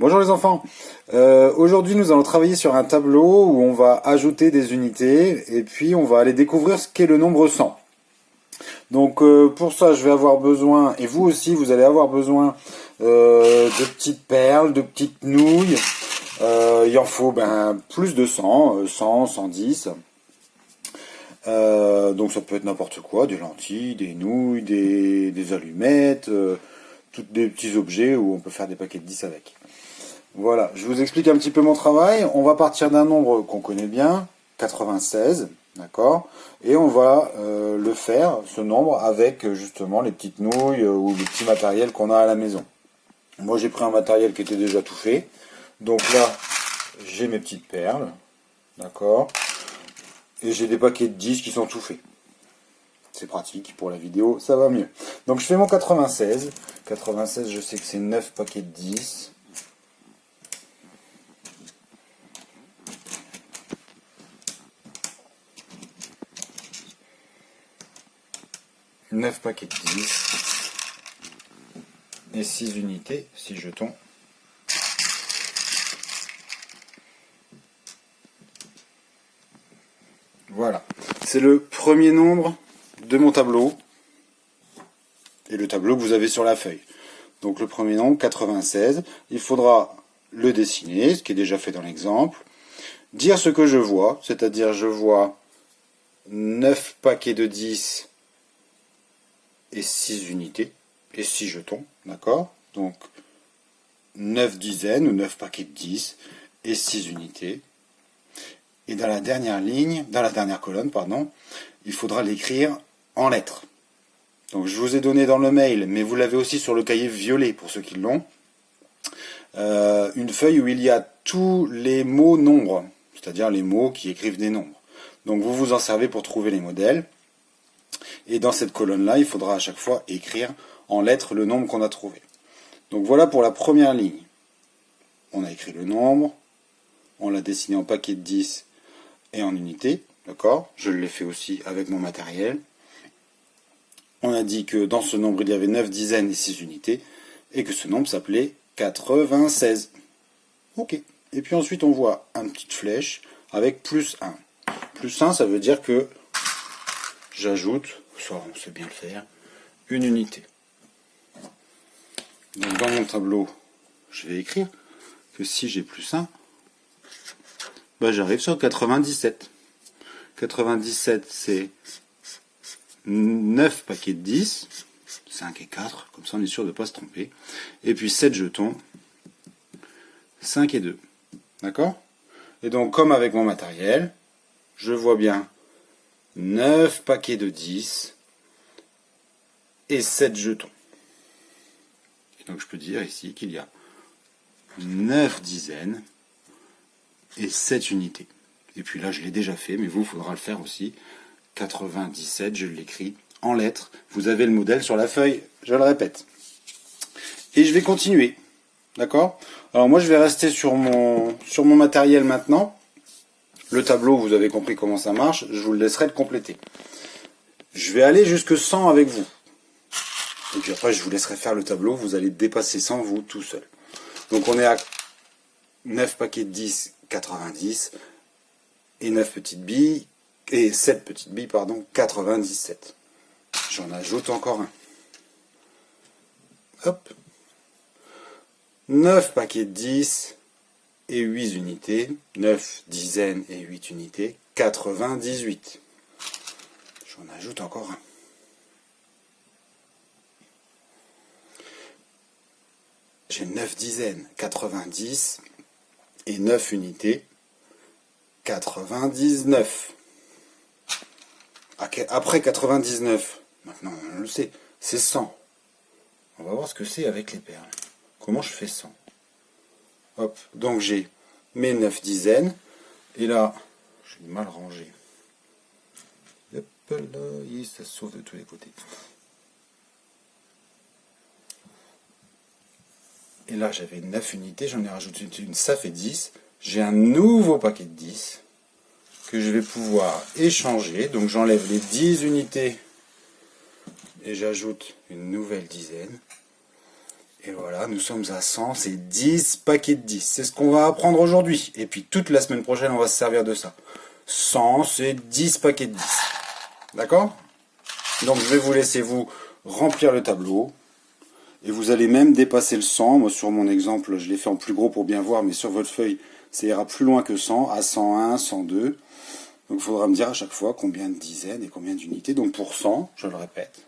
Bonjour les enfants. Aujourd'hui nous allons travailler sur un tableau où on va ajouter des unités et puis on va aller découvrir ce qu'est le nombre 100. Donc pour ça je vais avoir besoin, et vous aussi vous allez avoir besoin de petites perles, de petites nouilles. Il en faut plus de 100, 100, 110. Donc ça peut être n'importe quoi, des lentilles, des nouilles, des allumettes, tous des petits objets où on peut faire des paquets de 10 avec. Voilà, je vous explique un petit peu mon travail. On va partir d'un nombre qu'on connaît bien, 96, d'accord? Et on va le faire, ce nombre, avec justement les petites nouilles ou le petit matériel qu'on a à la maison. Moi j'ai pris un matériel qui était déjà tout fait. Donc là, j'ai mes petites perles, d'accord? Et j'ai des paquets de 10 qui sont tout faits. C'est pratique, pour la vidéo, ça va mieux. Donc je fais mon 96. 96, je sais que c'est 9 paquets de 10. « 9 paquets de 10 et 6 unités, 6 jetons. Voilà, c'est le premier nombre de mon tableau et le tableau que vous avez sur la feuille. Donc le premier nombre, 96, il faudra le dessiner, ce qui est déjà fait dans l'exemple, dire ce que je vois, c'est-à-dire je vois 9 paquets de 10 et 6 unités, et 6 jetons, d'accord? Donc 9 dizaines ou 9 paquets de 10 et 6 unités. Et dans la dernière ligne, dans la dernière colonne, pardon, il faudra l'écrire en lettres. Donc je vous ai donné dans le mail, mais vous l'avez aussi sur le cahier violet pour ceux qui l'ont, une feuille où il y a tous les mots nombres, c'est-à-dire les mots qui écrivent des nombres. Donc vous vous en servez pour trouver les modèles. Et dans cette colonne-là, il faudra à chaque fois écrire en lettres le nombre qu'on a trouvé. Donc voilà pour la première ligne. On a écrit le nombre, on l'a dessiné en paquet de 10 et en unités, d'accord? Je l'ai fait aussi avec mon matériel. On a dit que dans ce nombre, il y avait 9 dizaines et 6 unités, et que ce nombre s'appelait 96. Ok. Et puis ensuite, on voit une petite flèche avec plus 1. Plus 1, ça veut dire que j'ajoute, soit on sait bien le faire, une unité. Donc dans mon tableau, je vais écrire que si j'ai plus 1, j'arrive sur 97. 97, c'est 9 paquets de 10, 5 et 4, comme ça on est sûr de ne pas se tromper. Et puis 7 jetons, 5 et 2. D'accord? Et donc comme avec mon matériel, je vois bien 9 paquets de 10 et 7 jetons. Et donc je peux dire ici qu'il y a 9 dizaines et 7 unités. Et puis là je l'ai déjà fait, mais vous, il faudra le faire aussi. 97, je l'écris en lettres. Vous avez le modèle sur la feuille, je le répète. Et je vais continuer. D'accord? Alors moi je vais rester sur mon matériel maintenant. Le tableau, vous avez compris comment ça marche, je vous le laisserai le compléter. Je vais aller jusque 100 avec vous. Et puis après, je vous laisserai faire le tableau, vous allez dépasser 100 vous tout seul. Donc on est à 9 paquets de 10, 90, et 9 petites billes, et 7 petites billes, pardon, 97. J'en ajoute encore un. Hop. 9 paquets de 10 et 8 unités, 9 dizaines et 8 unités, 98. J'en ajoute encore un. J'ai 9 dizaines, 90, et 9 unités, 99. Après 99, maintenant on le sait, c'est 100. On va voir ce que c'est avec les perles. Comment je fais 100? Hop, donc j'ai mes 9 dizaines, et là, j'ai mal rangé. Hop là, ça sauve de tous les côtés. Et là, j'avais 9 unités, j'en ai rajouté une, ça fait 10. J'ai un nouveau paquet de 10 que je vais pouvoir échanger. Donc j'enlève les 10 unités et j'ajoute une nouvelle dizaine. Et voilà, nous sommes à 100, c'est 10 paquets de 10. C'est ce qu'on va apprendre aujourd'hui. Et puis toute la semaine prochaine, on va se servir de ça. 100, c'est 10 paquets de 10. D'accord? Donc je vais vous laisser vous remplir le tableau. Et vous allez même dépasser le 100. Moi sur mon exemple, je l'ai fait en plus gros pour bien voir, mais sur votre feuille, ça ira plus loin que 100, à 101, 102. Donc il faudra me dire à chaque fois combien de dizaines et combien d'unités. Donc pour 100, je le répète,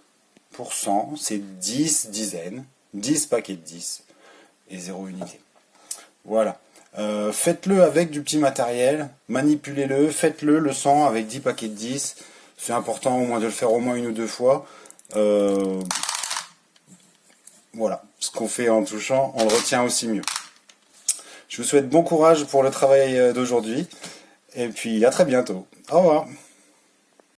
pour 100, c'est 10 dizaines, 10 paquets de 10 et 0 unité. Voilà. Faites-le avec du petit matériel, manipulez-le, faites-le le 100 avec 10 paquets de 10. C'est important au moins de le faire au moins une ou deux fois. Voilà, ce qu'on fait en touchant, on le retient aussi mieux. Je vous souhaite bon courage pour le travail d'aujourd'hui, et puis à très bientôt. Au revoir.